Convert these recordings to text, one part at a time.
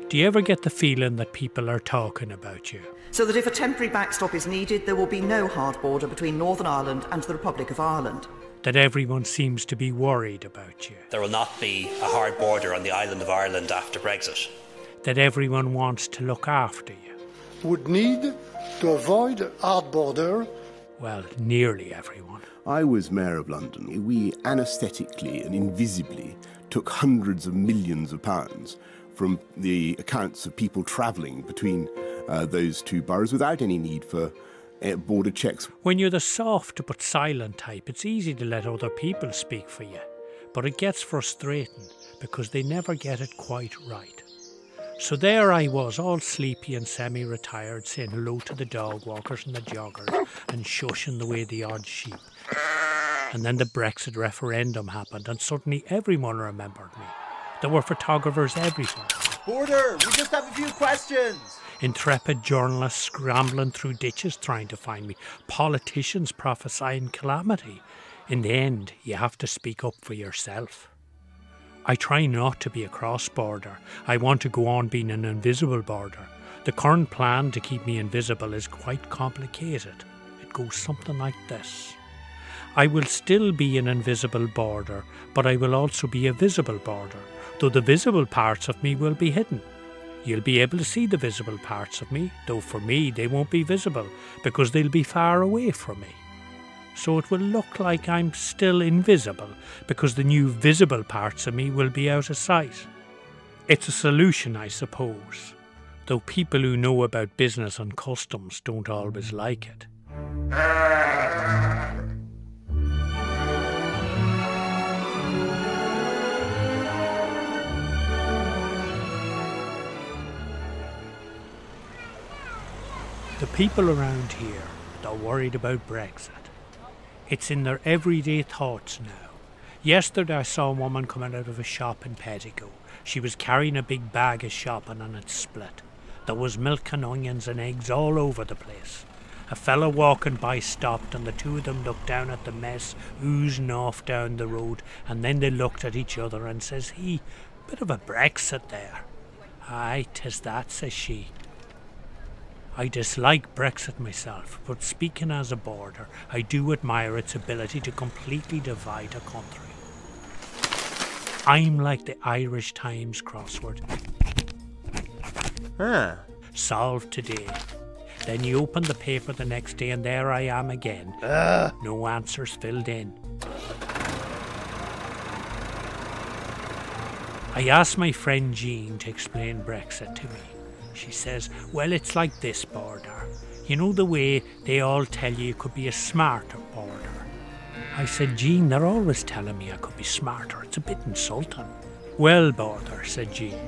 Do you ever get the feeling that people are talking about you? So that if a temporary backstop is needed, there will be no hard border between Northern Ireland and the Republic of Ireland. That everyone seems to be worried about you? There will not be a hard border on the island of Ireland after Brexit. That everyone wants to look after you? Would need to avoid a hard border? Well, nearly everyone. I was Mayor of London. We anaesthetically and invisibly took hundreds of millions of pounds from the accounts of people travelling between those two boroughs without any need for border checks. When you're the soft but silent type, it's easy to let other people speak for you. But it gets frustrating because they never get it quite right. So there I was, all sleepy and semi-retired, saying hello to the dog walkers and the joggers and shushing away the odd sheep. And then the Brexit referendum happened and suddenly everyone remembered me. There were photographers everywhere. Border, we just have a few questions. Intrepid journalists scrambling through ditches trying to find me. Politicians prophesying calamity. In the end, you have to speak up for yourself. I try not to be a cross-border. I want to go on being an invisible border. The current plan to keep me invisible is quite complicated. It goes something like this. I will still be an invisible border, but I will also be a visible border, though the visible parts of me will be hidden. You'll be able to see the visible parts of me, though for me they won't be visible, because they'll be far away from me. So it will look like I'm still invisible, because the new visible parts of me will be out of sight. It's a solution, I suppose, though people who know about business and customs don't always like it. The people around here, they're worried about Brexit. It's in their everyday thoughts now. Yesterday I saw a woman coming out of a shop in Pettigo. She was carrying a big bag of shopping and it split. There was milk and onions and eggs all over the place. A fellow walking by stopped and the two of them looked down at the mess oozing off down the road, and then they looked at each other and says he, "Bit of a Brexit there." "Aye, 'tis that," says she. I dislike Brexit myself, but speaking as a border, I do admire its ability to completely divide a country. I'm like the Irish Times crossword. Solved today. Then you open the paper the next day and there I am again. No answers filled in. I asked my friend Jean to explain Brexit to me. She says, well, it's like this, border. You know the way they all tell you could be a smarter border? I said, Jean, they're always telling me I could be smarter. It's a bit insulting. Well, border, said Jean,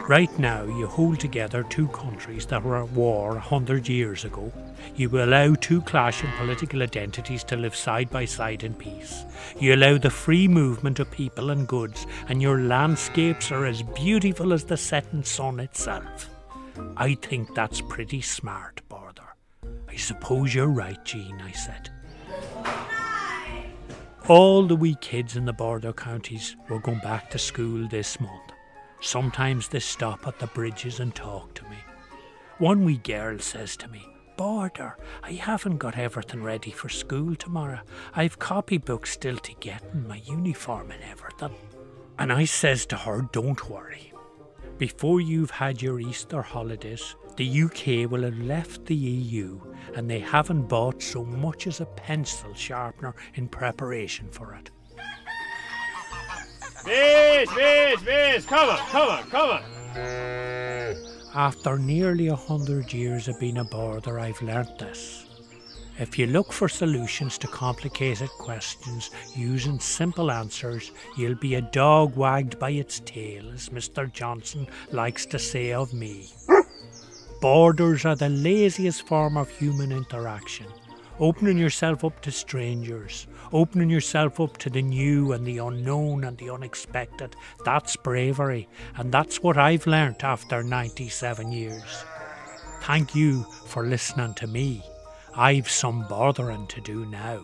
right now you hold together two countries that were at war 100 years ago. You allow two clashing political identities to live side by side in peace. You allow the free movement of people and goods, and your landscapes are as beautiful as the setting sun itself. I think that's pretty smart, border. I suppose you're right, Jean, I said. All the wee kids in the border counties were going back to school this month. Sometimes they stop at the bridges and talk to me. One wee girl says to me, Border, I haven't got everything ready for school tomorrow. I've copybooks still to get and my uniform and everything. And I says to her, don't worry. Before you've had your Easter holidays, the UK will have left the EU and they haven't bought so much as a pencil sharpener in preparation for it. Miss, come on. After nearly 100 years of being a border, I've learnt this. If you look for solutions to complicated questions using simple answers, you'll be a dog wagged by its tail, as Mr. Johnson likes to say of me. Borders are the laziest form of human interaction. Opening yourself up to strangers, opening yourself up to the new and the unknown and the unexpected, that's bravery, and that's what I've learnt after 97 years. Thank you for listening to me. I've some bothering to do now.